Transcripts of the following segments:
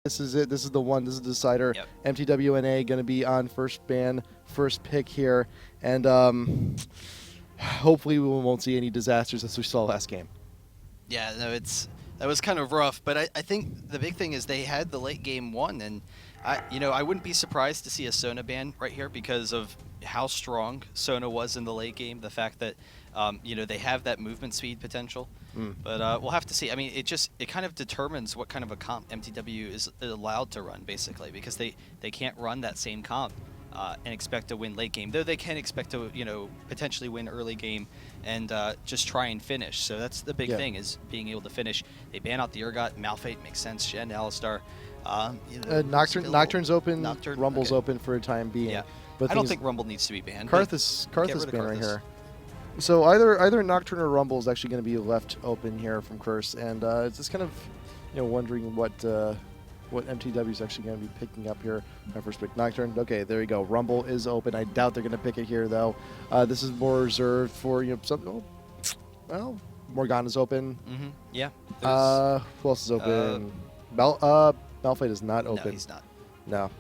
This is it. This is the one. This is the decider. Yep. mTw.NA going to be on first ban, first pick here. And hopefully we won't see any disasters as we saw last game. Yeah, no, that was kind of rough. But I think the big thing is they had the late game won. And, I wouldn't be surprised to see a Sona ban right here because of how strong Sona was in the late game. The fact that, they have that movement speed potential. But we'll have to see. I mean, it kind of determines what kind of a comp mTw is allowed to run, basically, because they can't run that same comp and expect to win late game, though they can expect to, potentially win early game and just try and finish. So that's the big thing, is being able to finish. They ban out the Urgot, Malphite makes sense, Shen, Alistar. Nocturne's open, Nocturne, Rumble's okay. open for a time being. Yeah. But I don't think Rumble needs to be banned. Karth is banned right here. So either Nocturne or Rumble is actually going to be left open here from Curse, and it's just kind of wondering what mTw is actually going to be picking up here. My first pick, Nocturne. Okay, there you go. Rumble is open. I doubt they're going to pick it here though. This is more reserved for something. Well, Morgana's open. Yeah. Who else is open? Malphite is not open. No, he's not. No.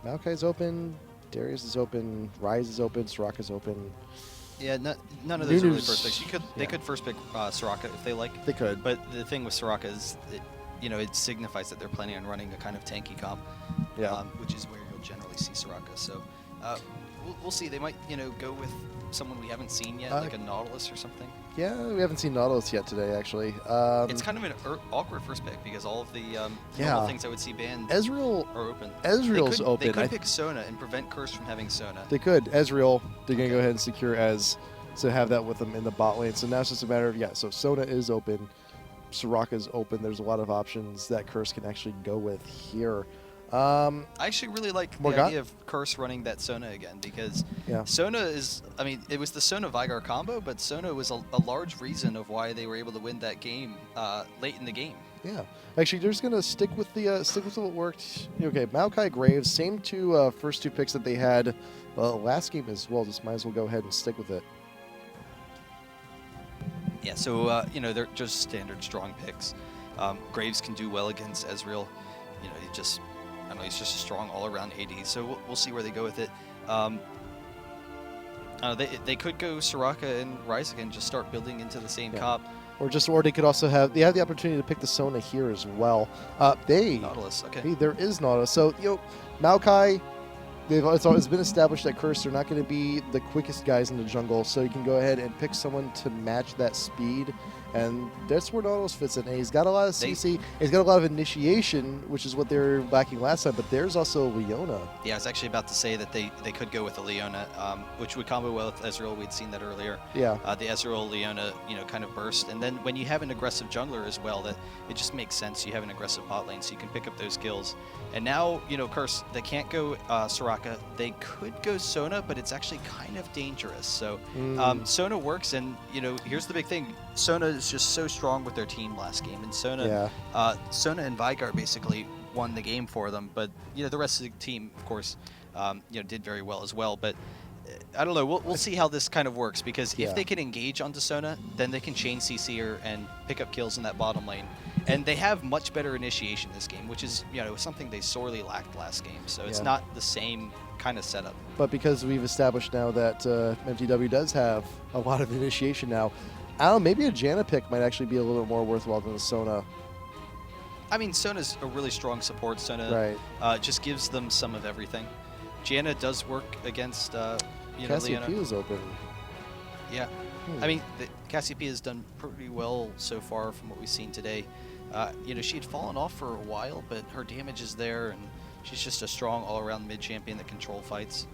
Maokai's open. Darius is open. Rise is open. Soraka's open. Yeah, none of those are really first picks. They could first pick Soraka if they like. They could. But the thing with Soraka is, it signifies that they're planning on running a kind of tanky comp. Yeah. Which is where you'll generally see Soraka. So we'll see. They might, go with someone we haven't seen yet, like a Nautilus or something. Yeah, we haven't seen Nautilus yet today, actually. It's kind of an awkward first pick because all of the normal things I would see banned Ezreal are open. Ezreal's open. They could pick Sona and prevent Curse from having Sona. They could. Ezreal, they're going to go ahead and secure Ez to have that with them in the bot lane. So now it's just a matter of, so Sona is open. Soraka's open. There's a lot of options that Curse can actually go with here. I actually really like the idea of Curse running that Sona again because Sona is, it was the Sona Vigar combo, but Sona was a large reason of why they were able to win that game late in the game. Yeah, actually, they're just gonna stick with what worked. Okay, Maokai Graves, same two first two picks that they had last game as well. Just might as well go ahead and stick with it. Yeah, so they're just standard strong picks. Graves can do well against Ezreal. He's just a strong all-around AD, so we'll see where they go with it. They could go Soraka and Rise again, just start building into the same comp. Or they could also have the opportunity to pick the Sona here as well. Nautilus, okay. Hey, there is Nautilus. So Maokai, it's been established that Curse are not going to be the quickest guys in the jungle, so you can go ahead and pick someone to match that speed. And that's where Nautilus fits in. And he's got a lot of CC. He's got a lot of initiation, which is what they were lacking last time. But there's also Leona. Yeah, I was actually about to say that they could go with a Leona, which would combo well with Ezreal. We'd seen that earlier. Yeah. The Ezreal Leona, kind of burst. And then when you have an aggressive jungler as well, that it just makes sense. You have an aggressive bot lane, so you can pick up those kills. And now, Curse, they can't go Soraka. They could go Sona, but it's actually kind of dangerous. So Sona works, and here's the big thing: Sona is just so strong with their team last game, and Sona and Vigar basically won the game for them. But the rest of the team, of course, did very well as well. But I don't know. We'll see how this kind of works, because if they can engage onto Sona, then they can chain CC and pick up kills in that bottom lane. And they have much better initiation this game, which is something they sorely lacked last game. So it's not the same kind of setup. But because we've established now that mTw does have a lot of initiation now, I don't know, maybe a Janna pick might actually be a little bit more worthwhile than the Sona. Sona's a really strong support. Sona just gives them some of everything. Janna does work against Cassiopeia is open. Yeah. Cassiopeia has done pretty well so far from what we've seen today. She had fallen off for a while, but her damage is there, and she's just a strong all-around mid-champion that control fights.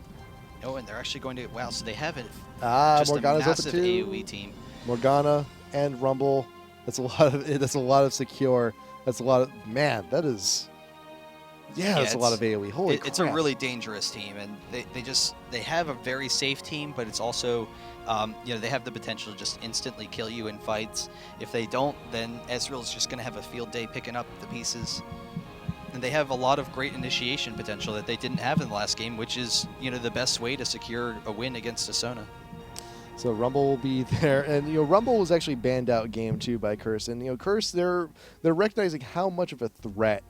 Oh, and they're actually going to... Wow, so they have it. Morgana's a massive open too. AoE team. Morgana and Rumble. That's a lot of secure. That's a lot of... Man, that is... Yeah, that's a lot of AoE. Holy crap. It's a really dangerous team, and they have a very safe team, but it's also, they have the potential to just instantly kill you in fights. If they don't, then Ezreal's just going to have a field day picking up the pieces. And they have a lot of great initiation potential that they didn't have in the last game, which is, the best way to secure a win against a Sona. So Rumble will be there, and Rumble was actually banned out game 2 by Curse, and Curse they're recognizing how much of a threat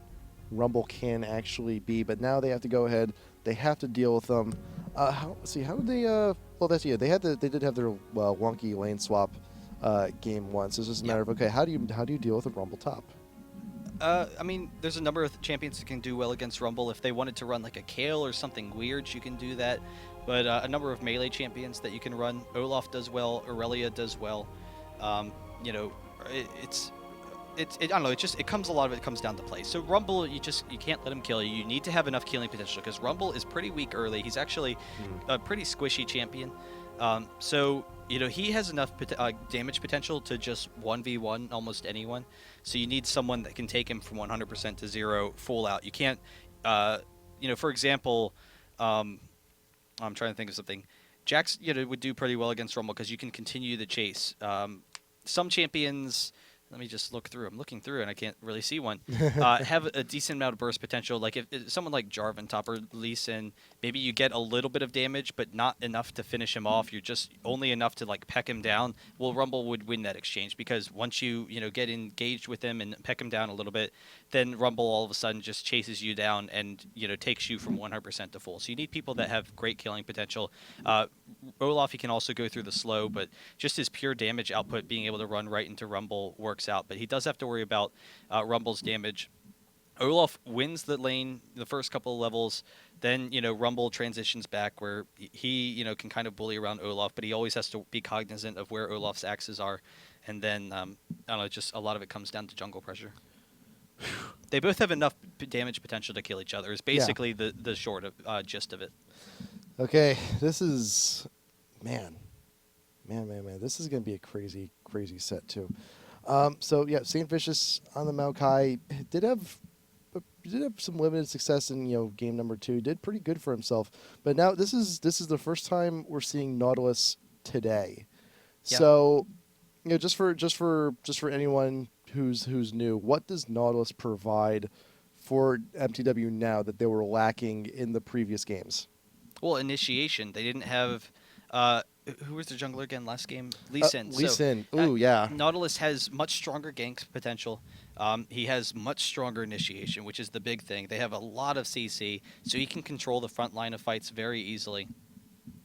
Rumble can actually be, but now they have to go ahead. They have to deal with them. Let's see, how did they? Well, that's They did have their wonky lane swap game once. So it's just a matter of okay, how do you deal with a Rumble top? I mean, there's a number of champions that can do well against Rumble. If they wanted to run like a Kale or something weird, you can do that. But a number of melee champions that you can run. Olaf does well. Aurelia does well. You know, I don't know. It comes a lot of it comes down to play. So Rumble, you can't let him kill you. You need to have enough killing potential because Rumble is pretty weak early. He's actually a pretty squishy champion. So he has enough damage potential to just 1v1 almost anyone. So you need someone that can take him from 100% to 0 full out. You can't, for example, I'm trying to think of something. Jax, would do pretty well against Rumble because you can continue the chase. Some champions. Let me just look through. I'm looking through, and I can't really see one. Have a decent amount of burst potential. Like if someone like Jarvan top or Lee Sin, maybe you get a little bit of damage, but not enough to finish him off. You're just only enough to like peck him down. Well, Rumble would win that exchange because once you get engaged with him and peck him down a little bit, then Rumble all of a sudden just chases you down and takes you from 100% to full. So you need people that have great killing potential. Olaf, he can also go through the slow, but just his pure damage output, being able to run right into Rumble works out. But he does have to worry about Rumble's damage. Olaf wins the lane the first couple of levels. Then, Rumble transitions back where he, can kind of bully around Olaf, but he always has to be cognizant of where Olaf's axes are. And then, I don't know, just a lot of it comes down to jungle pressure. They both have enough damage potential to kill each other is basically the short of, gist of it. Okay, this is, man. This is going to be a crazy, crazy set too. So yeah, Saint Vicious on the Maokai did have some limited success in game number 2. Did pretty good for himself, but now this is the first time we're seeing Nautilus today. Yeah. So just for anyone who's new, what does Nautilus provide for mTw now that they were lacking in the previous games? Well, initiation. They didn't have. Who was the jungler again last game? Lee Sin. Lee Sin. Ooh, yeah. Nautilus has much stronger gank potential. He has much stronger initiation, which is the big thing. They have a lot of CC, so he can control the front line of fights very easily.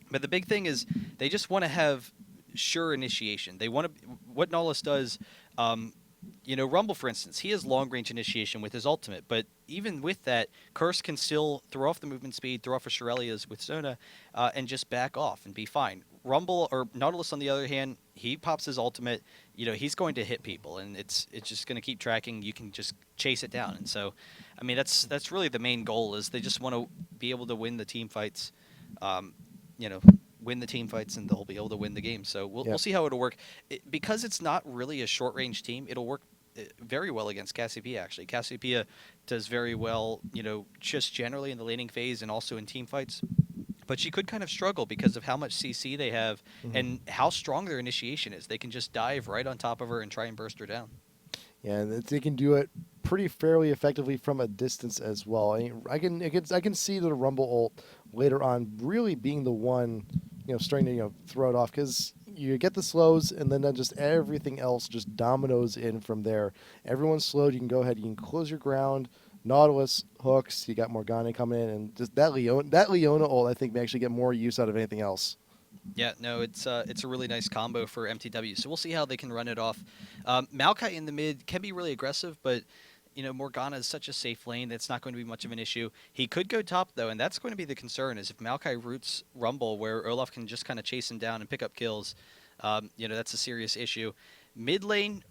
But the big thing is they just want to have sure initiation. They want to. What Nautilus does. Rumble, for instance, he has long-range initiation with his ultimate, but even with that, Curse can still throw off the movement speed, throw off a Shirelia's with Sona, and just back off and be fine. Rumble, or Nautilus, on the other hand, he pops his ultimate, he's going to hit people, and it's just going to keep tracking. You can just chase it down. And so, I mean, that's really the main goal, is they just want to be able to win the team fights, win the team fights, and they'll be able to win the game. So we'll see how it'll work. Because it's not really a short-range team, it'll work very well against Cassiopeia, actually. Cassiopeia does very well, just generally in the laning phase and also in team fights. But she could kind of struggle because of how much CC they have and how strong their initiation is. They can just dive right on top of her and try and burst her down. Yeah, and they can do it pretty fairly effectively from a distance as well. I can see the Rumble ult later on really being the one, starting to throw it off, because you get the slows and then just everything else just dominoes in from there. Everyone's slowed. You can go ahead. You can close your ground. Nautilus hooks. You got Morgana coming in, and just that Leona ult I think may actually get more use out of anything else. Yeah, no, it's a really nice combo for mTw. So we'll see how they can run it off. Maokai in the mid can be really aggressive, but Morgana is such a safe lane that's not going to be much of an issue. He could go top though, and that's going to be the concern, is if Maokai roots Rumble, where Olaf can just kind of chase him down and pick up kills. That's a serious issue. Mid lane,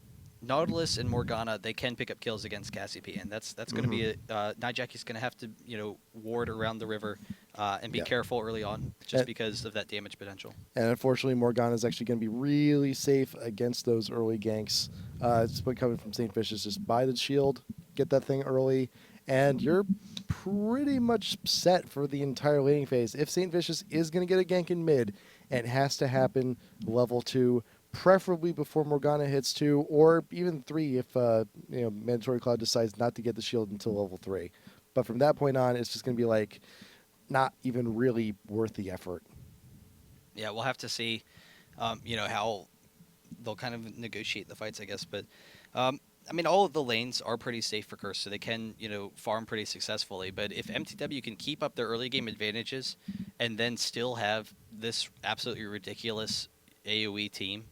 Nautilus and Morgana, they can pick up kills against Cassiopeia, and that's going to be Nijacki's going to have to ward around the river and be careful early on, just because of that damage potential. And unfortunately, Morgana is actually going to be really safe against those early ganks. It's been coming from St. Vicious. Just buy the shield, get that thing early, and you're pretty much set for the entire laning phase. If St. Vicious is going to get a gank in mid, it has to happen level 2. Preferably before Morgana hits 2, or even 3 if Mandatory Cloud decides not to get the shield until level 3. But from that point on, it's just going to be not even really worth the effort. Yeah, we'll have to see. you know, how they'll kind of negotiate the fights, I guess. But I mean, all of the lanes are pretty safe for Curse, so they can, you know, farm pretty successfully. But if MTW can keep up their early game advantages and then still have this absolutely ridiculous AoE team,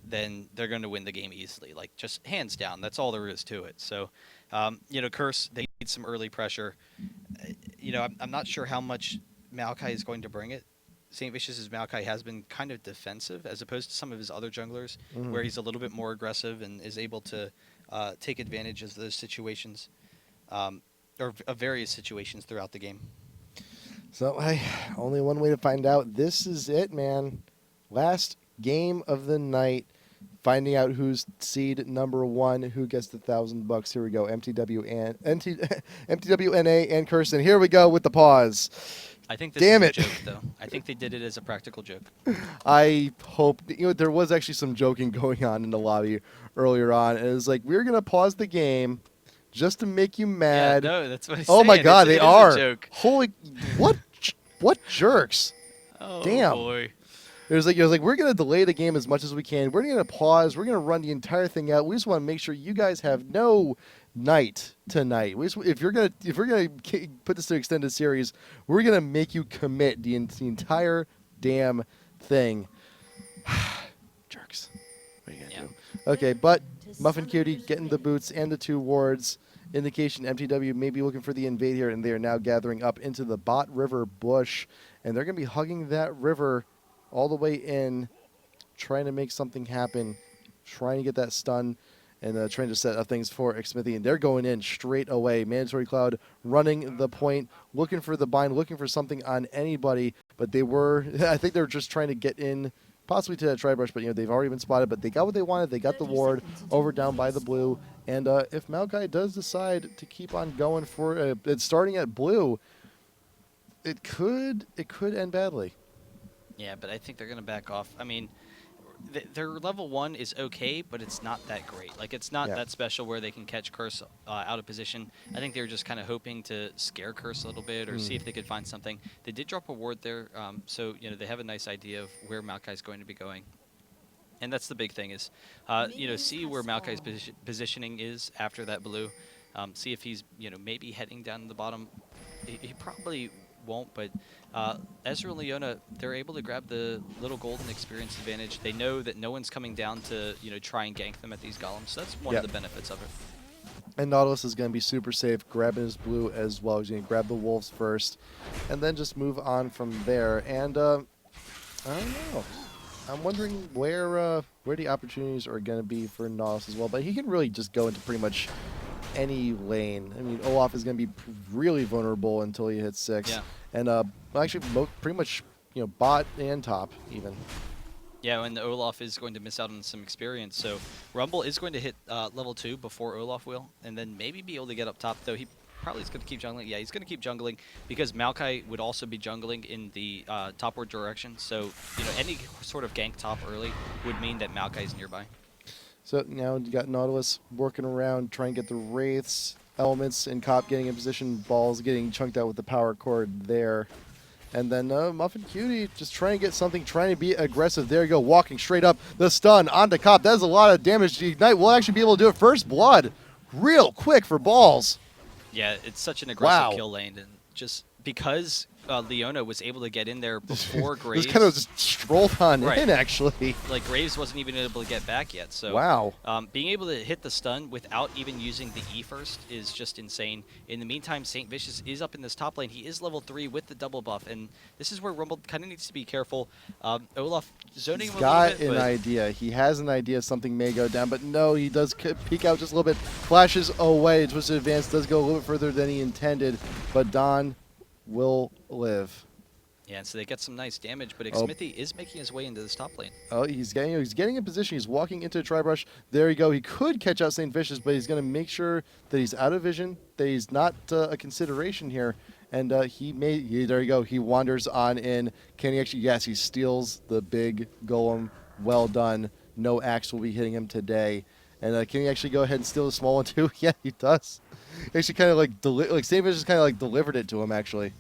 then they're going to win the game easily, like just hands down. That's all there is to it. So, you know, Curse, they need some early pressure. You know, I'm not sure how much Maokai is going to bring it. St. Vicious' Maokai has been kind of defensive as opposed to some of his other junglers, where he's a little bit more aggressive and is able to take advantage of those situations, or of various situations throughout the game. So, only one way to find out. This is it, man. Last game of the night. Finding out who's seed number 1, who gets the $1,000. Here we go. mTw.NA and Kirsten. Here we go with the pause. I think this is a joke, though. I think they did it as a practical joke. I hope, you know, there was actually some joking going on in the lobby earlier on, and it was like, we're gonna pause the game just to make you mad. Yeah, no, that's what he's oh saying. my God, It they is are. a joke. Holy, what jerks? Oh, Damn. boy. It was like we're gonna delay the game as much as we can. We're gonna pause. We're gonna run the entire thing out. We just want to make sure you guys have no night tonight. If we're gonna put this to extended series, we're gonna make you commit the entire damn thing. Jerks. What are you gonna do? Okay, but Muffin Cutie getting the boots and the 2 wards. Indication MTW may be looking for the invade here, and they are now gathering up into the Bot River bush, and they're gonna be hugging that river all the way in, trying to make something happen, trying to get that stun, and trying to set up things for Xmithy. And they're going in straight away. Mandatory Cloud running the point, looking for the bind, looking for something on anybody. But they were, I think they were just trying to get in, possibly to that Tri-Brush, but you know they've already been spotted. But they got what they wanted. They got the ward over down by the blue. And if Maokai does decide to keep on going for it, starting at blue, it could end badly. Yeah, but I think they're going to back off. I mean, their level 1 is okay, but it's not that great. Like, it's not that special where they can catch Curse out of position. I think they were just kind of hoping to scare Curse a little bit or see if they could find something. They did drop a ward there, so, you know, they have a nice idea of where Maokai is going to be going. And that's the big thing is, you know, see where Maokai's positioning is after that blue. See if he's, you know, maybe heading down to the bottom. He probably won't, but Ezreal and Leona, they're able to grab the little golden experience advantage. They know that no one's coming down to, you know, try and gank them at these golems. So that's one of the benefits of it. And Nautilus is going to be super safe, grabbing his blue as well. He's going to grab the wolves first, and then just move on from there. And I don't know. I'm wondering where the opportunities are going to be for Nautilus as well. But he can really just go into pretty much any lane. I mean, Olaf is going to be really vulnerable until he hits 6. Yeah. And actually, pretty much, you know, bot and top even. Yeah, and Olaf is going to miss out on some experience. So Rumble is going to hit level 2 before Olaf will, and then maybe be able to get up top. Though he probably is going to keep jungling. Yeah, he's going to keep jungling because Maokai would also be jungling in the topward direction. So, you know, any sort of gank top early would mean that Maokai is nearby. So now you got Nautilus working around, trying to get the Wraiths, Elements, and Cop getting in position, Balls getting chunked out with the power cord there. And then Muffin Cutie just trying to get something, trying to be aggressive. There you go, walking straight up the stun onto Cop. That is a lot of damage. Ignite will actually be able to do it. First blood, real quick for Balls. Yeah, it's such an aggressive kill lane, and just because Leona was able to get in there before Graves. This kind of just strolled on in, actually. Like, Graves wasn't even able to get back yet. So being able to hit the stun without even using the E first is just insane. In the meantime, St. Vicious is up in this top lane. He is level 3 with the double buff, and this is where Rumble kind of needs to be careful. Olaf zoning him a little bit. He's got an idea. He has an idea something may go down, but no, he does peek out just a little bit. Flashes away. Twisted Advance does go a little bit further than he intended, but Don will live. Yeah, and so they get some nice damage, but Xmithy is making his way into this top lane. Oh, he's getting in position. He's walking into a Tri-Brush. There you go. He could catch out St. Vicious, but he's going to make sure that he's out of vision, that he's not a consideration here. And there you go. He wanders on in. Can he actually? Yes, he steals the big golem. Well done. No axe will be hitting him today. And can he actually go ahead and steal the small one too? Yeah, he does. Actually, kind of like St. Vicious kind of like delivered it to him. Actually,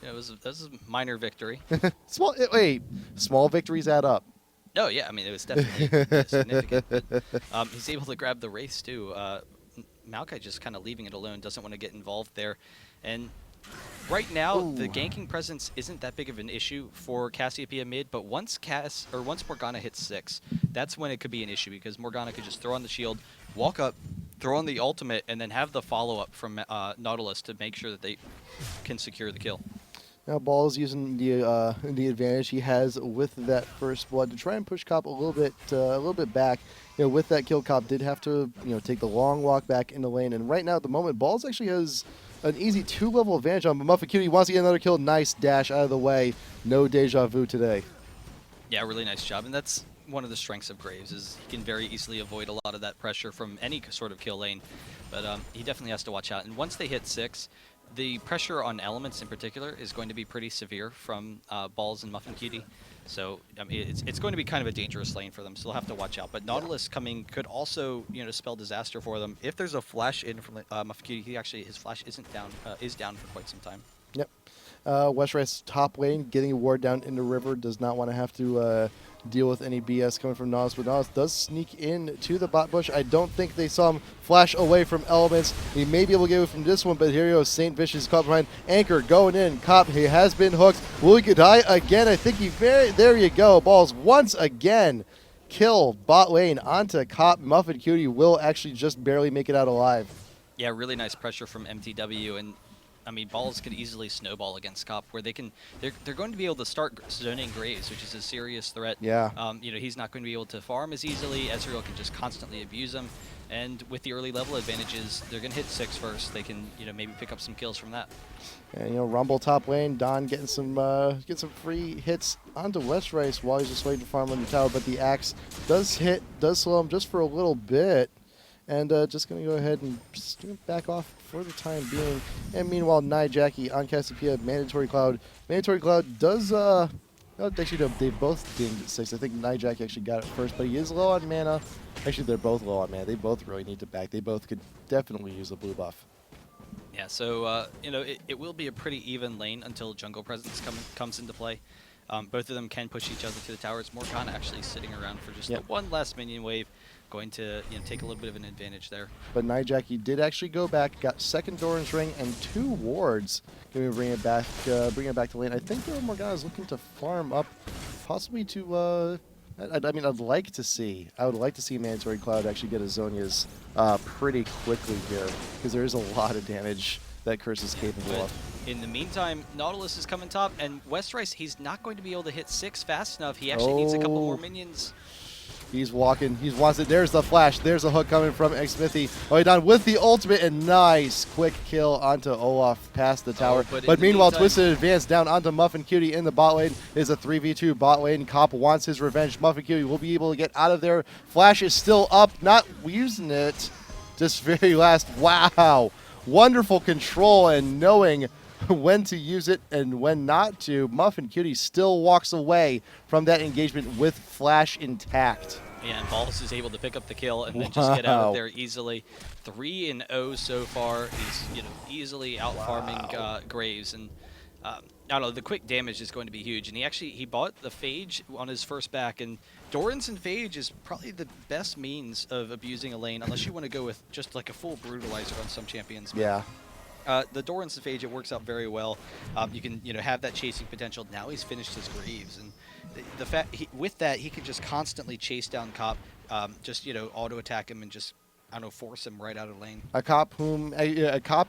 it was a minor victory. Small victories add up. Oh yeah, I mean it was definitely significant. But, he's able to grab the race too. Maokai just kind of leaving it alone, doesn't want to get involved there, and right now the Ooh. ganking presence isn't that big of an issue for Cassiopeia mid. But once once Morgana hits 6, that's when it could be an issue because Morgana could just throw on the shield, walk up, throw on the ultimate, and then have the follow up from Nautilus to make sure that they can secure the kill. Now Ball is using the advantage he has with that first blood to try and push Cop a little bit back. With that kill, Cop did have to take the long walk back in the lane. And right now, at the moment, Balls actually has an easy 2-level advantage on Muffin Cutie. Wants to get another kill. Nice dash out of the way. No deja vu today. Yeah, really nice job, and that's one of the strengths of Graves is he can very easily avoid a lot of that pressure from any sort of kill lane. But he definitely has to watch out. And once they hit 6. The pressure on elements in particular is going to be pretty severe from Balls and Muffin Cutie. So I mean, it's going to be kind of a dangerous lane for them, so they'll have to watch out. But Nautilus coming could also spell disaster for them. If there's a flash in from Muffin Cutie, his flash isn't down, is down for quite some time. Yep. Westrice top lane, getting a ward down in the river, does not want to have to deal with any BS coming from Nautilus, but Nautilus does sneak in to the bot bush. I don't think they saw him flash away from elements. He may be able to get it from this one, but here he goes. St. Vicious caught behind. Anchor going in. Cop, he has been hooked. Will he die again? I think there you go. Balls once again. Kill bot lane onto Cop. Muffin Cutie will actually just barely make it out alive. Yeah, really nice pressure from mTw, and I mean, Balls could easily snowball against Cop, where they're going to be able to start zoning Graves, which is a serious threat. Yeah. He's not going to be able to farm as easily. Ezreal can just constantly abuse him, and with the early level advantages, they're going to hit 6 first. They can maybe pick up some kills from that. And Rumble top lane, Don getting some free hits onto Westrice while he's just waiting to farm on the tower, but the axe does slow him just for a little bit. And just going to go ahead and back off for the time being. And meanwhile, Jackie on Cassiopeia, Mandatory Cloud. Mandatory Cloud does, actually, they both dinged at 6. I think Jackie actually got it first, but he is low on mana. Actually, they're both low on mana. They both really need to back. They both could definitely use a blue buff. Yeah, so, it will be a pretty even lane until jungle presence comes into play. Both of them can push each other to the towers. Morgana actually sitting around for just the one last minion wave. Going to take a little bit of an advantage there. But Jackie did actually go back, got second Doran's ring and 2 wards. Going to bring it back to lane. I think Morgana is looking to farm up, possibly to. I mean, I would like to see Mandatory Cloud actually get his Zonias pretty quickly here, because there is a lot of damage that Curse is capable of. In the meantime, Nautilus is coming top, and Westrice, he's not going to be able to hit 6 fast enough. He actually needs a couple more minions. He's walking. He wants it. There's the flash. There's a hook coming from Xmithy. Oh, he done with the ultimate, and nice quick kill onto Olaf past the tower. But meanwhile, Twisted Advance down onto Muffin Cutie in the bot lane. Is a 3v2 bot lane. Cop wants his revenge. Muffin Cutie will be able to get out of there. Flash is still up, not using it. Just very last. Wow. Wonderful control and knowing when to use it and when not to. Muffin Cutie still walks away from that engagement with flash intact. Yeah, and Balls is able to pick up the kill and then just get out of there easily. 3-0 so far. He's easily out farming Graves, and I don't know, the quick damage is going to be huge. And he bought the Phage on his first back, and Doran's and Phage is probably the best means of abusing a lane, unless you want to go with just like a full brutalizer on some champions. Yeah. The Doran's and Phage, it works out very well. You can have that chasing potential. Now he's finished his Graves, and the fact with that he can just constantly chase down Cop, just auto attack him and just force him right out of lane. A Cop and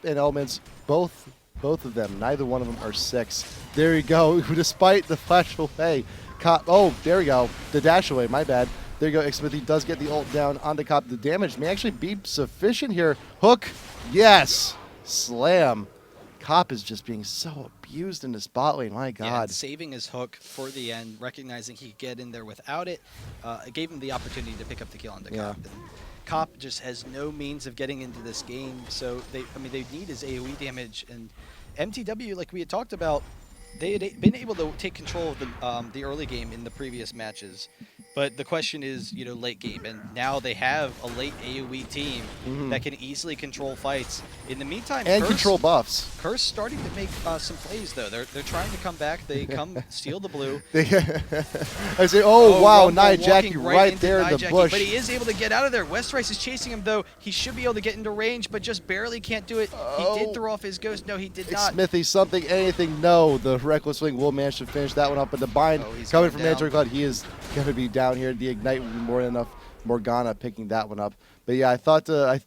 Elements, both of them, neither one of them are 6. There you go. Despite the flash away, Cop. Oh, there we go. The dash away. My bad. There you go. Xmithy does get the ult down onto Cop. The damage may actually be sufficient here. Hook. Yes. Slam. Cop is just being so abused in this bot lane. My God. Yeah, saving his hook for the end, recognizing he could get in there without it, it gave him the opportunity to pick up the kill on the Cop. And Cop just has no means of getting into this game, so they need his AoE damage. And mTw, like we had talked about, they had been able to take control of the early game in the previous matches. But the question is, late game, and now they have a late AoE team that can easily control fights. In the meantime, and control buffs. Curse starting to make some plays though. They're trying to come back. They steal the blue. I say, oh wow, Rumble Jackie right there in the bush. But he is able to get out of there. Westrice is chasing him though. He should be able to get into range, but just barely can't do it. He did throw off his ghost. No, he did not. Smithy, something, anything, no. The Reckless Wing will manage to finish that one up, but the bind coming from Mandatory Cloud, he is going to be down here. The Ignite will be more than enough. Morgana picking that one up. But yeah, I thought I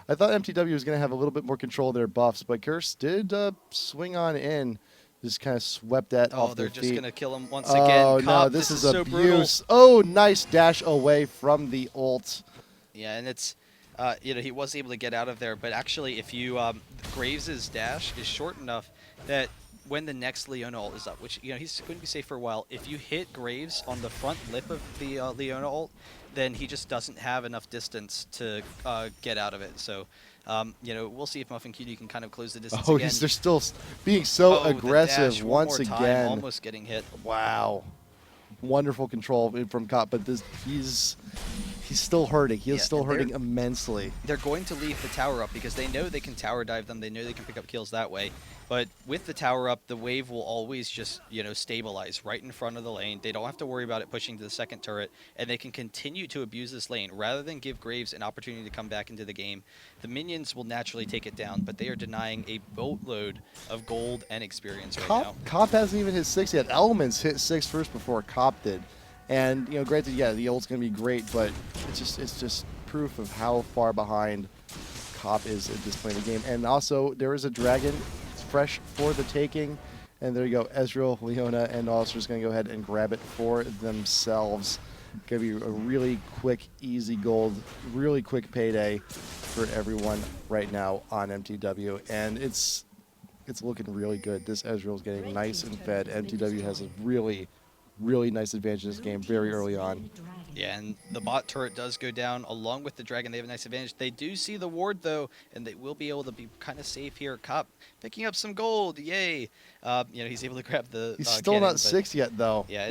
thought mTw was going to have a little bit more control of their buffs, but Curse did swing on in. Just kind of swept that off their feet. They're just going to kill him once again. Oh, no, this is abuse. Oh, nice dash away from the ult. Yeah, and it's, he was able to get out of there. But actually, if you, Graves' dash is short enough that when the next Leona ult is up, which, he's going to be safe for a while, if you hit Graves on the front lip of the Leona ult, then he just doesn't have enough distance to get out of it. So, we'll see if Muffin Cutie can kind of close the distance again. They're still being so aggressive once again. Almost getting hit. Wow. Wonderful control from Cop, but he's still hurting. He is still hurting immensely. They're going to leave the tower up because they know they can tower dive them. They know they can pick up kills that way. But with the tower up, the wave will always just, stabilize right in front of the lane. They don't have to worry about it pushing to the second turret, and they can continue to abuse this lane. Rather than give Graves an opportunity to come back into the game, the minions will naturally take it down, but they are denying a boatload of gold and experience right now. Cop hasn't even hit 6 yet. Elements hit 6 first before Cop did. And, granted, yeah, the ult's going to be great, but it's just proof of how far behind Cop is at this point in the game. And also, there is a dragon fresh for the taking. And there you go, Ezreal, Leona, and Ulstra's going to go ahead and grab it for themselves. Going to be a really quick, easy gold, really quick payday for everyone right now on mTw. And it's looking really good. This Ezreal's getting nice and fed. mTw has a really nice advantage in this game very early on. Yeah, and the bot turret does go down along with the dragon. They have a nice advantage. They do see the ward, though, and they will be able to be kind of safe here. Cop picking up some gold. Yay. He's able to grab the He's still cannon, not 6 yet, though. Yeah,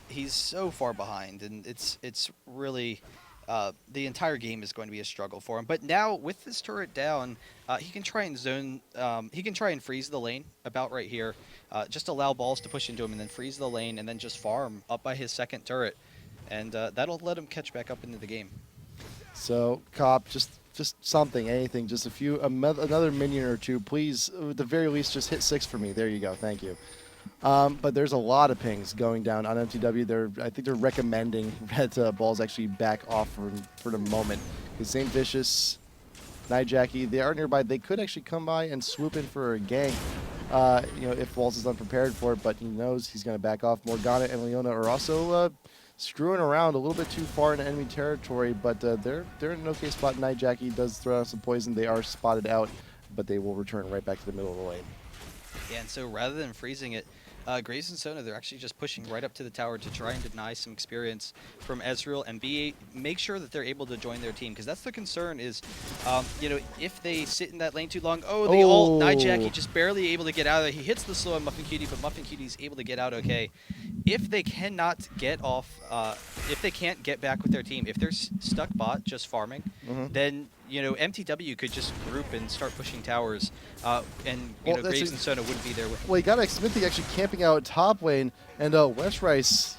he's so far behind, and it's really... the entire game is going to be a struggle for him. But now, with this turret down, he can try and zone... he can try and freeze the lane about right here. Just allow balls to push into him and then freeze the lane and then just farm up by his second turret. And that'll let him catch back up into the game. So, Cop, just something, anything, just another minion or two. Please, at the very least, just hit 6 for me. There you go. Thank you. But there's a lot of pings going down on mTw. I think they're recommending that balls actually back off for the moment. Because St. Vicious, Nijackie, they are nearby. They could actually come by and swoop in for a gank. If Walls is unprepared for it, but he knows he's going to back off. Morgana and Leona are also screwing around a little bit too far into enemy territory, but they're in an okay spot. Nijackie does throw out some poison. They are spotted out, but they will return right back to the middle of the lane. Yeah, and so rather than freezing it, Graves and Sona, they're actually just pushing right up to the tower to try and deny some experience from Ezreal and make sure that they're able to join their team. Because that's the concern is, if they sit in that lane too long, the ult, Nijackie just barely able to get out of there. He hits the slow on Muffin Cutie, but Muffin Cutie's able to get out okay. If they cannot get off, if they can't get back with their team, if they're stuck bot just farming, then mTw could just group and start pushing towers, and Graves and Sona wouldn't be there with them. Well, you got Smithy actually camping out top lane, and Westrice,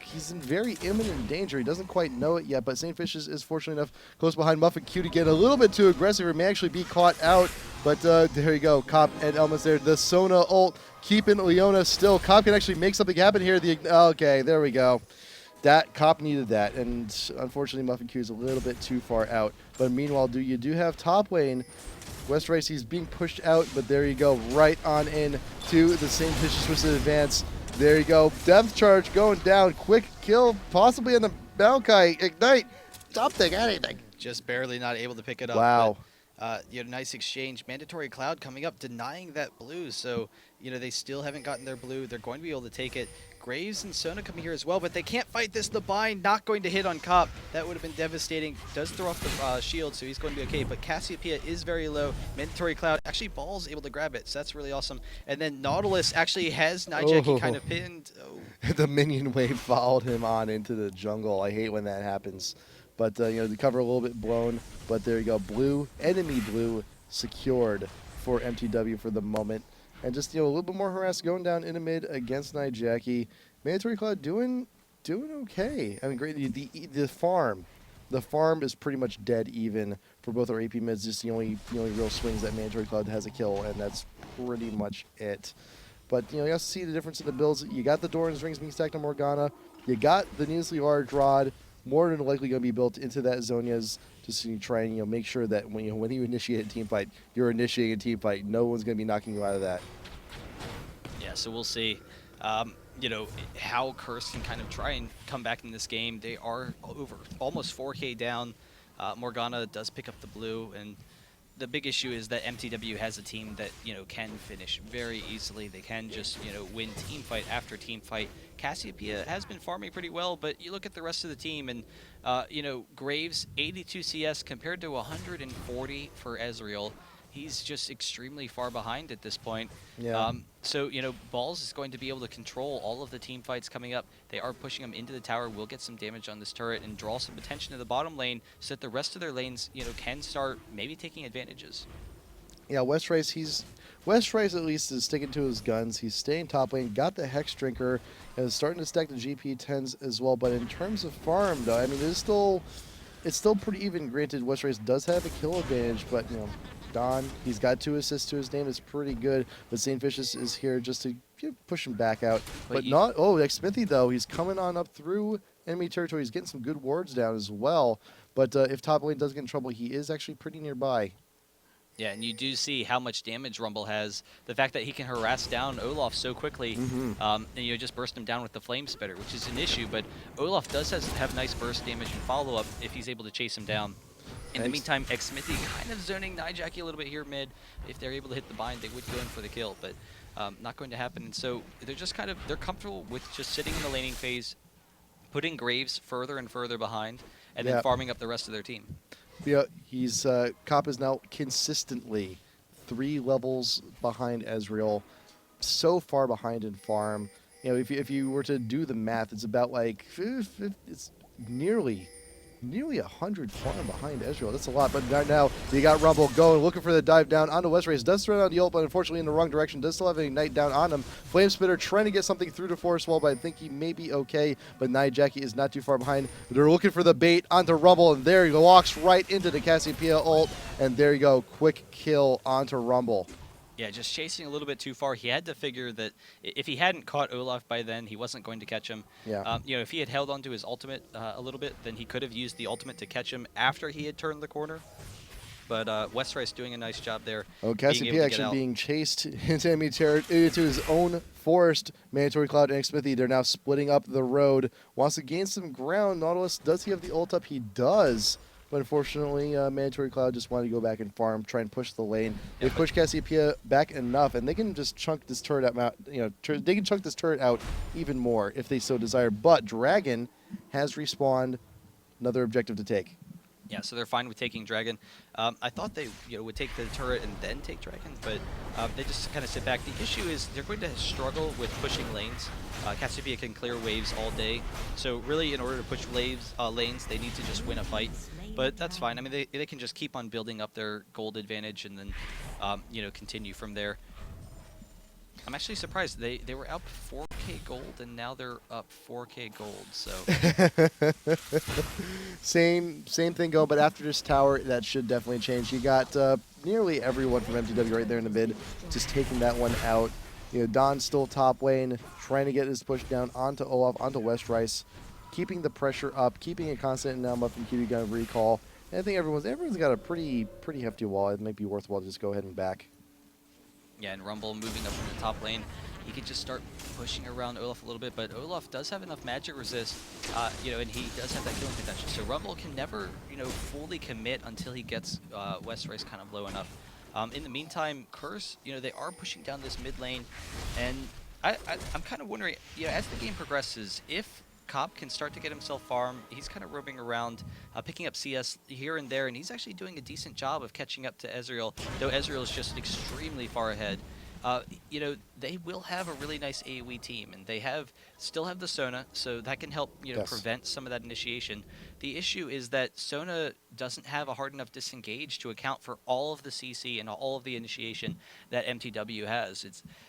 he's in very imminent danger. He doesn't quite know it yet, but St. Fish is fortunate enough close behind Muffin Q to get a little bit too aggressive. It may actually be caught out, but there you go. Cop and Elmas there. The Sona ult keeping Leona still. Cop can actually make something happen here. Okay, there we go. That Cop needed that, and unfortunately Muffin Q is a little bit too far out. But meanwhile, you do have top lane. Westrice, he's being pushed out, but there you go. Right on in to the St. Vicious Twisted Advance. There you go. Depth charge going down. Quick kill, possibly on the Maokai. Ignite. Something, anything. Just barely not able to pick it up. Wow. But, nice exchange. Mandatory Cloud coming up, denying that blue. So, they still haven't gotten their blue. They're going to be able to take it. Graves and Sona coming here as well, but they can't fight this. The bind not going to hit on Cop. That would have been devastating. Does throw off the shield, so he's going to be okay, but Cassiopeia is very low. Mandatory Cloud, actually Ball's able to grab it, so that's really awesome. And then Nautilus actually has Nijaki kind of pinned. Oh. The minion wave followed him on into the jungle. I hate when that happens. But, you know, the cover a little bit blown, but there you go. Blue, enemy blue, secured for mTw for the moment. And just, you know, a little bit more harass going down in a mid against Nijaki. Mandatory Cloud doing okay. I mean, great. The farm is pretty much dead even for both our AP mids. Just the only real swings that Mandatory Cloud has a kill, and that's pretty much it. But, you know, you have to see the difference in the builds. You got the Doran's Rings being stacked on Morgana. You got the needlessly large rod, more than likely going to be built into that Zhonya's, just to try and, you know, make sure that when you initiate a team fight, you're initiating a team fight. No one's going to be knocking you out of that. Yeah, so we'll see. You know, how Curse can kind of try and come back in this game. They are over almost 4K down. Morgana does pick up the blue, and the big issue is that mTw has a team that, you know, can finish very easily. They can just, you know, win team fight after team fight. Cassiopeia has been farming pretty well, but you look at the rest of the team, and, you know, Graves, 82 CS compared to 140 for Ezreal. He's just extremely far behind at this point. Yeah. So, you know, Balls is going to be able to control all of the team fights coming up. They are pushing him into the tower, will get some damage on this turret, and draw some attention to the bottom lane so that the rest of their lanes, you know, can start maybe taking advantages. Yeah, Westrice at least is sticking to his guns. He's staying top lane, got the Hex Drinker, and is starting to stack the GP10s as well. But in terms of farm, though, I mean, it's still pretty even. Granted, Westrice does have a kill advantage, but, you know, Don, he's got 2 assists to his name. It's pretty good. But Saintfish is here just to push him back out. But not, like Smithy, though, he's coming on up through enemy territory. He's getting some good wards down as well. But if top lane does get in trouble, he is actually pretty nearby. Yeah, and you do see how much damage Rumble has. The fact that he can harass down Olaf so quickly, and you know, just burst him down with the Flame Spitter, which is an issue. But Olaf does have nice burst damage and follow-up if he's able to chase him down. In the meantime, Xmithy kind of zoning Nijaki a little bit here mid. If they're able to hit the bind, they would go in for the kill, but not going to happen. And so they're just they're comfortable with just sitting in the laning phase, putting Graves further and further behind, and then farming up the rest of their team. Yeah, Cop is now consistently 3 levels behind Ezreal, so far behind in farm. You know, if you were to do the math, it's about like it's nearly 100 farm behind Ezreal. That's a lot, but right now you got Rumble going, looking for the dive down onto Westrace. Does throw down the ult, but unfortunately in the wrong direction. Does still have a Ignite down on him. Flame Spitter trying to get something through the forest wall, but I think he may be okay. But Nijaki is not too far behind. They're looking for the bait onto Rumble, and there he walks right into the Cassiopeia ult, and there you go, quick kill onto Rumble. Yeah, just chasing a little bit too far. He had to figure that if he hadn't caught Olaf by then, he wasn't going to catch him. Yeah. You know, if he had held onto his ultimate a little bit, then he could have used the ultimate to catch him after he had turned the corner. But Westrice doing a nice job there. Oh, Cassiopeia actually being chased into enemy territory, into his own forest. Mandatory Cloud and Smithy, they're now splitting up the road. Wants to gain some ground. Nautilus, does he have the ult up? He does. But unfortunately, Mandatory Cloud just wanted to go back and farm, try and push the lane. They push Cassiopeia back enough, and they can just chunk this turret out. You know, they can chunk this turret out even more if they so desire. But Dragon has respawned. Another objective to take. Yeah, so they're fine with taking Dragon. I thought they would take the turret and then take Dragon, but they just kind of sit back. The issue is they're going to struggle with pushing lanes. Cassiopeia can clear waves all day, so really in order to push lanes, they need to just win a fight. But that's fine. I mean, they can just keep on building up their gold advantage and then, continue from there. I'm actually surprised. They were up 4K gold, and now they're up 4K gold, so... Same thing go, but after this tower, that should definitely change. You got nearly everyone from mTw right there in the mid, just taking that one out. You know, Don's still top lane, trying to get his push down onto Olaf, onto Westrice, keeping the pressure up, keeping it constant now up from QB Gun recall. And I think everyone's got a pretty hefty wall. It might be worthwhile to just go ahead and back. Yeah, and Rumble moving up from the top lane. He could just start pushing around Olaf a little bit, but Olaf does have enough magic resist, and he does have that killing potential. So Rumble can never, fully commit until he gets Westrice kind of low enough. In the meantime, Curse, they are pushing down this mid lane, and I'm kind of wondering, as the game progresses, if Cobb can start to get himself farm, he's kind of roaming around, picking up CS here and there, and he's actually doing a decent job of catching up to Ezreal, though Ezreal is just extremely far ahead. They will have a really nice AoE team, and they still have the Sona, so that can help, Yes. prevent some of that initiation. The issue is that Sona doesn't have a hard enough disengage to account for all of the CC and all of the initiation that MTW has.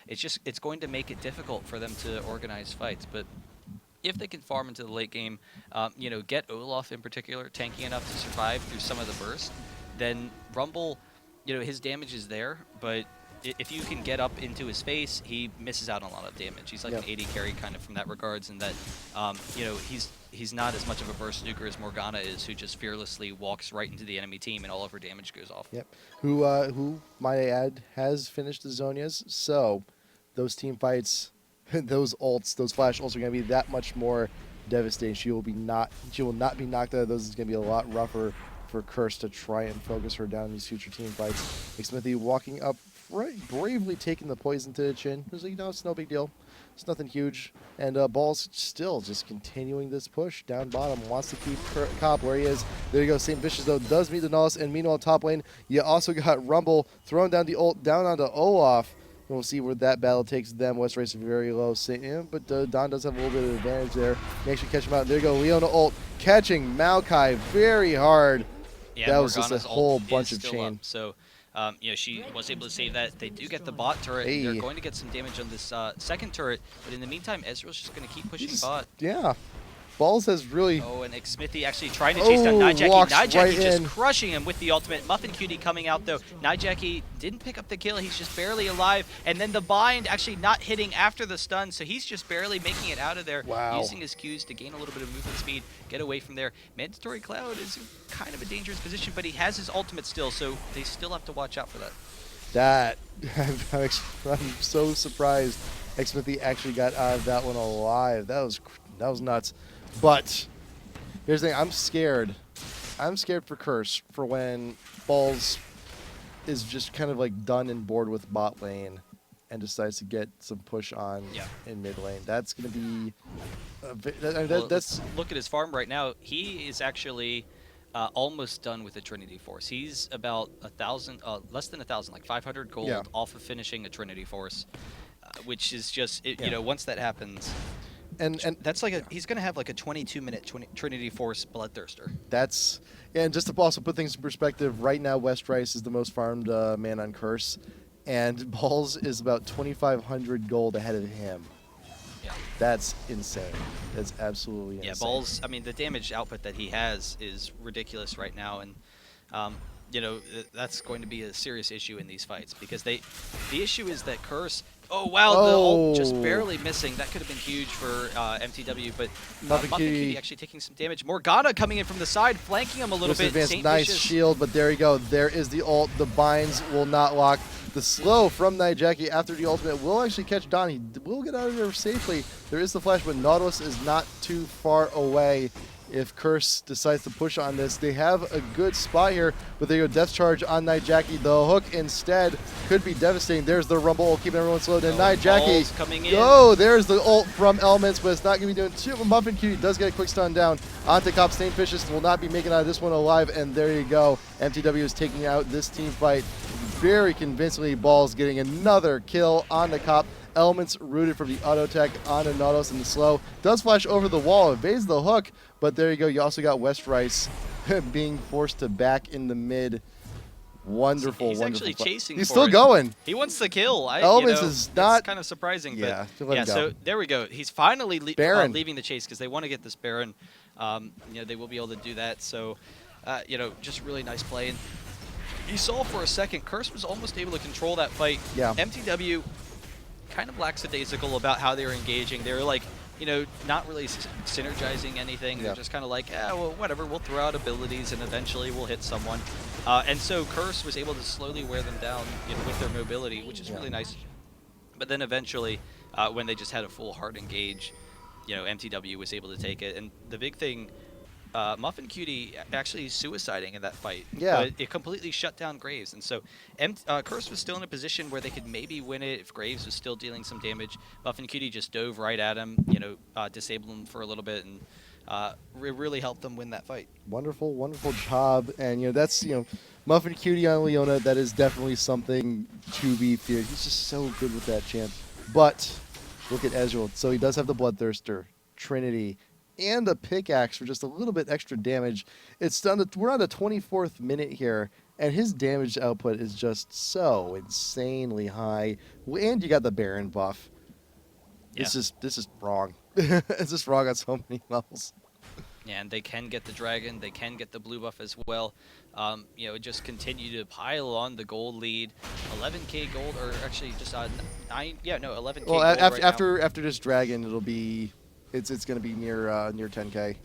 It's going to make it difficult for them to organize fights, but if they can farm into the late game, get Olaf in particular tanky enough to survive through some of the burst, then Rumble, his damage is there, but if you can get up into his face, he misses out on a lot of damage. He's like an 80 carry kind of from that regards, and that, he's not as much of a burst nuker as Morgana is, who just fearlessly walks right into the enemy team and all of her damage goes off. Yep. Who might I add, has finished the Zonias, so those team fights, those ults, those flash ults are going to be that much more devastating. She will not be knocked out of those. It's going to be a lot rougher for Curse to try and focus her down in these future team fights. Smithy walking up, bravely taking the poison to the chin. He's like, it's no big deal. It's nothing huge. And Ball's still just continuing this push down bottom. Wants to keep Cobb where he is. There you go. St. Vicious, though, does meet the Nautilus. And meanwhile, top lane, you also got Rumble throwing down the ult down onto Olaf. And we'll see where that battle takes them. West Race is very low. But Don does have a little bit of advantage there. He actually catch him out. There you go. Leona ult catching Maokai very hard. Yeah, that was Morgana's just a whole ult bunch is of still chain. up, so she was able to save that. They do get the bot turret. Hey. They're going to get some damage on this second turret, but in the meantime, Ezreal's just going to keep pushing bot. Yeah. Balls has really... Oh, and Smithy actually trying to chase down Nijacki. Walks Nijacki right just in. crushing him with the ultimate. Muffin Cutie coming out, though. Nijacki didn't pick up the kill. He's just barely alive. And then the bind actually not hitting after the stun, so he's just barely making it out of there. Wow. Using his Qs to gain a little bit of movement speed, get away from there. Mandatory Cloud is kind of a dangerous position, but he has his ultimate still, so they still have to watch out for that. I'm so surprised Smithy actually got out of that one alive. That was nuts. But here's the thing, I'm scared. I'm scared for Curse for when Balls is just kind of like done and bored with bot lane and decides to get some push on in mid lane. That's going to be let's look at his farm right now. He is actually almost done with the Trinity Force. He's about 1,000, less than 1,000, like 500 gold off of finishing a Trinity Force, which is just, once that happens, and that's like he's going to have like a 22-minute Trinity Force Bloodthirster. And just to also put things in perspective, right now West Rice is the most farmed man on Curse, and Balls is about 2,500 gold ahead of him. Yeah. That's insane. That's absolutely insane. Yeah, Balls, I mean, the damage output that he has is ridiculous right now, and that's going to be a serious issue in these fights, because the issue is that Curse, the ult just barely missing. That could have been huge for MTW, but Muffin Cutie actually taking some damage. Morgana coming in from the side, flanking him a little bit. Advanced, nice shield, but there you go. There is the ult. The binds will not lock. The slow from Nijacki after the ultimate will actually catch Don. He will get out of there safely. There is the flash, but Nautilus is not too far away. If Curse decides to push on this, they have a good spot here, but there you go, Death Charge on Nijacki. The hook instead could be devastating. There's the Rumble, keeping everyone slowed. And Nijacki, coming in. There's the ult from Elements, but it's not going to be doing too. Muffin Cutie does get a quick stun down. Onto Cop, St. Vicious will not be making out of this one alive, and there you go. MTW is taking out this team fight very convincingly. Balls getting another kill on the Cop. Elements rooted from the auto attack onto Nautilus, and the slow does flash over the wall, evades the hook, but there you go. You also got West Rice being forced to back in the mid. Wonderful, he's wonderful. Actually chasing. He's still going. He wants the kill. Elements is not kind of surprising. Yeah, but so there we go. He's finally leaving the chase because they want to get this Baron. They will be able to do that. So, just really nice play. And you saw for a second, Curse was almost able to control that fight. Yeah. MTW kind of lackadaisical about how they were engaging. They were like, not really synergizing anything. They're just kind of like, well, whatever, we'll throw out abilities and eventually we'll hit someone. And so Curse was able to slowly wear them down with their mobility, which is really nice. But then eventually, when they just had a full hard engage, MTW was able to take it. And the big thing Muffin Cutie actually suiciding in that fight. Yeah. But it completely shut down Graves. And so Curse was still in a position where they could maybe win it if Graves was still dealing some damage. Muffin Cutie just dove right at him, disabled him for a little bit, and really helped them win that fight. Wonderful, wonderful job. And, that's, Muffin Cutie on Leona, that is definitely something to be feared. He's just so good with that champ. But look at Ezreal. So he does have the Bloodthirster, Trinity, and a pickaxe for just a little bit extra damage. We're on the 24th minute here, and his damage output is just so insanely high. And you got the Baron buff. Yeah. This is wrong. It's just wrong on so many levels. Yeah, and they can get the dragon, they can get the blue buff as well. Just continue to pile on the gold lead. 11k gold, or actually just 11k Well, gold right after this dragon, it'll be, it's going to be near 10k.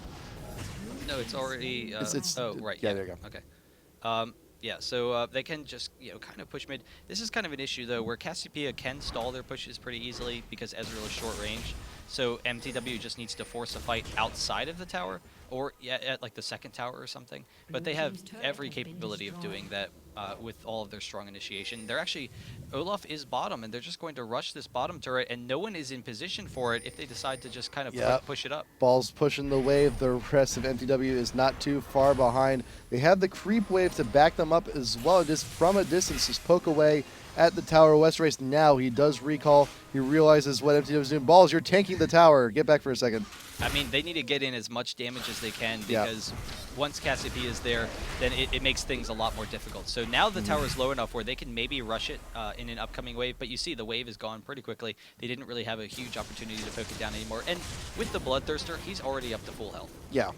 No, it's already. Oh, right. Yeah, there you go. Okay. So they can just kind of push mid. This is kind of an issue though, where Cassiopeia can stall their pushes pretty easily because Ezreal is short range. So mTw just needs to force a fight outside of the tower, or at like the second tower or something. But they have every capability of doing that with all of their strong initiation. They're actually, Olaf is bottom, and they're just going to rush this bottom turret, and no one is in position for it if they decide to just kind of push it up. Ball's pushing the wave. The rest of mTw is not too far behind. They have the creep wave to back them up as well. Just from a distance, just poke away at the tower. West Race now, he does recall. He realizes what mTw is doing. Balls, you're tanking the tower. Get back for a second. I mean, they need to get in as much damage as they can because once Cassiopeia is there, then it makes things a lot more difficult. So now the tower is low enough where they can maybe rush it in an upcoming wave, but you see the wave is gone pretty quickly. They didn't really have a huge opportunity to poke it down anymore. And with the Bloodthirster, he's already up to full health. Yeah.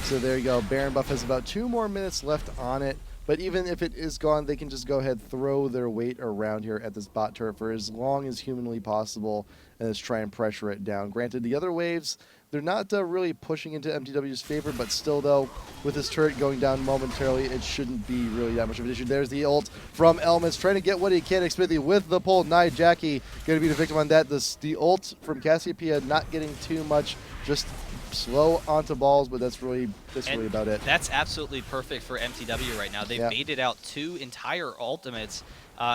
So there you go. Baron buff has about 2 more minutes left on it. But even if it is gone, they can just go ahead, throw their weight around here at this bot turret for as long as humanly possible and just try and pressure it down. Granted, the other waves, they're not really pushing into mTw's favor, but still, though, with this turret going down momentarily, it shouldn't be really that much of an issue. There's the ult from Elements, trying to get what he can. Xmithy with the pull. Jackie going to be the victim on that. The ult from Cassiopeia not getting too much, just slow onto balls, but that's really about it. That's absolutely perfect for mTw right now. They've baited out 2 entire ultimates.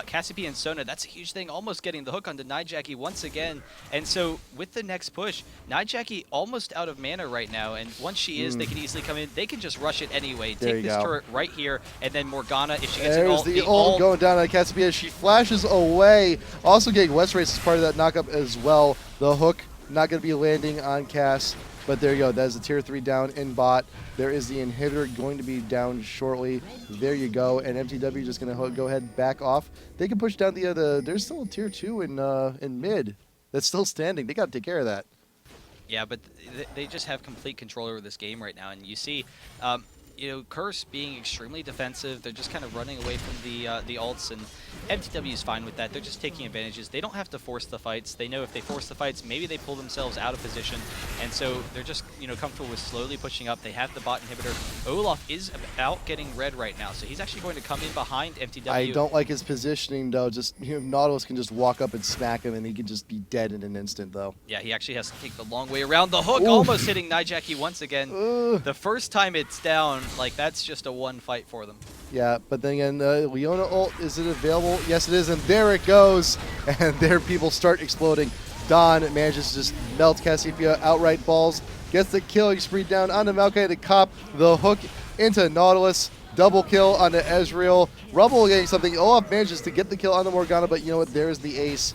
Cassiopeia and Sona, that's a huge thing, almost getting the hook onto Jackie once again. And so with the next push, Jackie almost out of mana right now, and once she is, they can easily come in. They can just rush it anyway. Take this turret right here, and then Morgana, if she gets an ult, the ult going down on Cassiopeia. She flashes away. Also getting West Race as part of that knockup as well. The hook not going to be landing on Cass. But there you go. That is a tier 3 down in bot. There is the inhibitor going to be down shortly. There you go. And mTw just going to go ahead and back off. They can push down the there's still a tier 2 in mid that's still standing. They got to take care of that. Yeah, but they just have complete control over this game right now. And you see, Curse being extremely defensive. They're just kind of running away from the ults, and mTw is fine with that. They're just taking advantages. They don't have to force the fights. They know if they force the fights, maybe they pull themselves out of position, and so they're just comfortable with slowly pushing up. They have the bot inhibitor. Olaf is out getting red right now, so he's actually going to come in behind mTw. I don't like his positioning though. Just Nautilus can just walk up and smack him, and he can just be dead in an instant though. Yeah, he actually has to take the long way around. The hook almost hitting Jackie once again. The first time it's down, like that's just a one fight for them. Yeah, but then again, Leona ult, is it available? Yes, it is, and there it goes. And there people start exploding. Don manages to just melt Cassiopeia outright. Balls, gets the killing spree down onto Maokai to cop the hook into Nautilus. Double kill onto Ezreal. Rumble getting something. Olaf manages to get the kill on the Morgana, but you know what? There's the ace.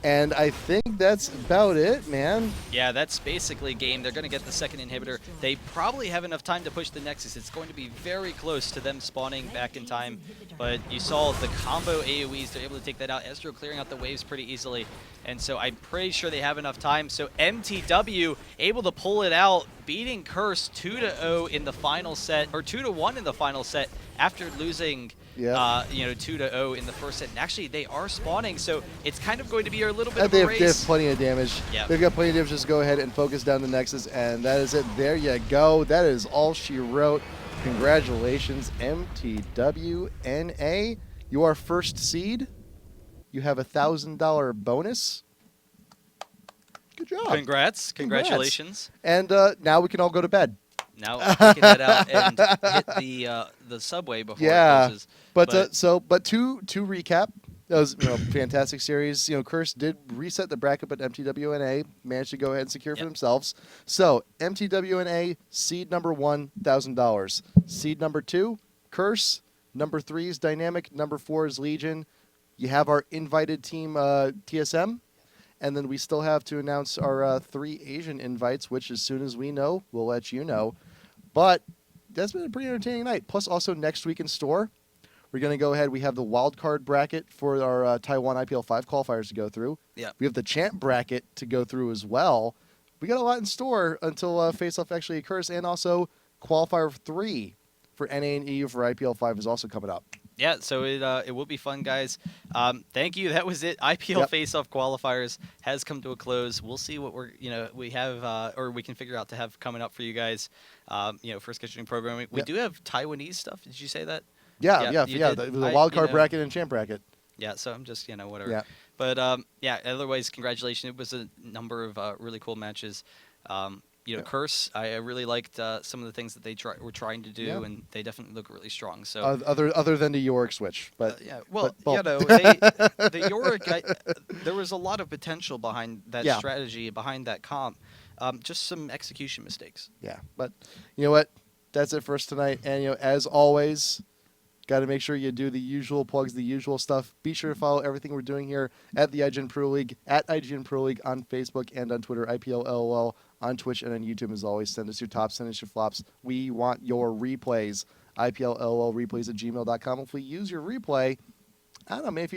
And I think that's about it, man. Yeah, that's basically game. They're going to get the second inhibitor. They probably have enough time to push the Nexus. It's going to be very close to them spawning back in time. But you saw the combo AoEs. They're able to take that out. Ezreal clearing out the waves pretty easily. And so I'm pretty sure they have enough time. So mTw able to pull it out, beating Curse 2-0 in the final set, or 2-1 in the final set after losing 2-0 in the first set. And actually, they are spawning, so it's kind of going to be a little bit of a race. They have plenty of damage. Yep. They've got plenty of damage. Just go ahead and focus down the Nexus, and that is it. There you go. That is all she wrote. Congratulations, mTw.NA. You are first seed. You have a $1,000 bonus. Good job. Congrats. Congratulations. And now we can all go to bed. Now we can head out and hit the subway before it closes. But to recap, that was fantastic series. Curse did reset the bracket, but mTw.NA managed to go ahead and secure for themselves. So mTw.NA seed number 1, $1,000. Seed number 2, Curse. Number 3 is Dynamic. Number 4 is Legion. You have our invited team TSM. And then we still have to announce our 3 Asian invites, which as soon as we know, we'll let you know. But that's been a pretty entertaining night. Plus, also next week in store, we're going to go ahead. We have the wild card bracket for our Taiwan IPL 5 qualifiers to go through. Yeah. We have the champ bracket to go through as well. We got a lot in store until Face Off actually occurs. And also, Qualifier 3 for NA and EU for IPL 5 is also coming up. Yeah, so it will be fun, guys. Thank you. That was it. IPL Face Off qualifiers has come to a close. We'll see what we have or we can figure out to have coming up for you guys. For scheduling programming, we do have Taiwanese stuff. Did you say that? Yeah. The wild card bracket and champ bracket. Yeah, so I'm just whatever. Yeah. But otherwise, congratulations. It was a number of really cool matches. Curse, I really liked some of the things that they were trying to do, and they definitely look really strong. So other than the Yorick switch, but the Yorick, there was a lot of potential behind that strategy, behind that comp. Just some execution mistakes. Yeah, but you know what? That's it for us tonight. And as always, got to make sure you do the usual plugs, the usual stuff. Be sure to follow everything we're doing here at the IGN Pro League, at IGN Pro League on Facebook and on Twitter, IPL LOL on Twitch and on YouTube. As always, send us your tops, send us your flops. We want your replays. IPL LOL replays at gmail.com. If we use your replay, I don't know, maybe if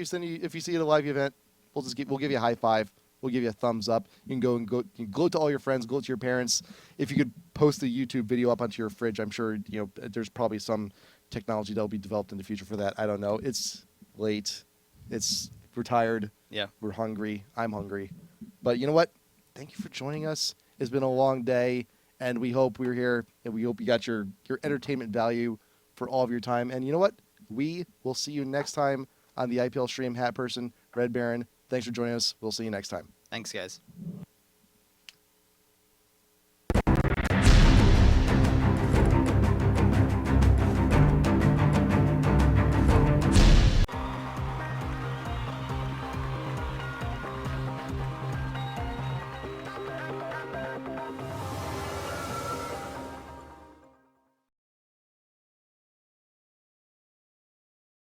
you see it at a live event, we'll give you a high five. We'll give you a thumbs up. You can go it to all your friends, go to your parents. If you could post the YouTube video up onto your fridge, I'm sure there's probably some technology that will be developed in the future for that. I don't know. It's late. We're tired. Yeah. We're hungry. I'm hungry. But you know what? Thank you for joining us. It's been a long day, and we hope we're here, and we hope you got your entertainment value for all of your time. And you know what? We will see you next time on the IPL stream. Hat Person, Red Baron, thanks for joining us. We'll see you next time. Thanks, guys.